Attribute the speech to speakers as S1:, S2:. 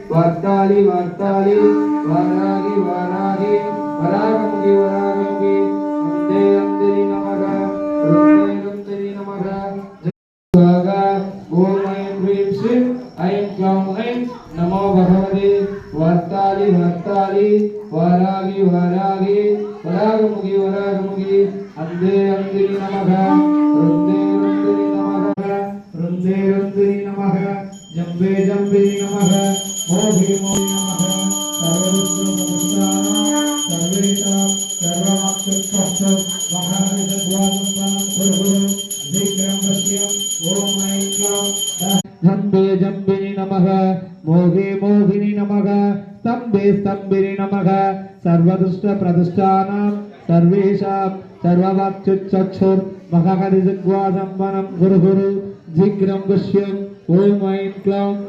S1: வர்த்தாலி வர்த்தாலி வாராகி வாராகி வராகமுகி வராகமுகி அந்தே அந்தரி நமக ருந்தே ருந்தரி நமக ஜாகா ஓம் ஐம் ஹ்ரீம் ஸ்ரீம் ஐம் க்ளௌம் ஐம் நமோ பகவதே வர்த்தாலி வர்த்தாலி வாராகி வாராகி வராகமுகி வராகமுகி அந்தே அந்தரி நமக ருந்தே ருந்தரி நமக ருந்தே ருந்தரி நமக ஜம்பே ஜம்பே நமக மோகே மோகே நமக சர்வருத்ரமனுஷ்டான சர்வேஷா சர்வமாக்ஷக்ஷம் மகாவிதத்வாசம் குரு விக்ரம் பஷ்யம் ஓம் ஐம் க்ளௌம் ஜம்பே ஜம்பினி நமக மோகே மோகினி நமக ஸ்தம்பே ஸ்தம்பினி நமக சர்வதுஷ்ட பிரதுஷ்டானாம் சர்வேஷாம் சர்வவாக்ஷக்ஷுர் மகாவிதத்வாசம் குரு குரு விக்ரம் பஷ்யம் ஓம் ஐம் க்ளௌம்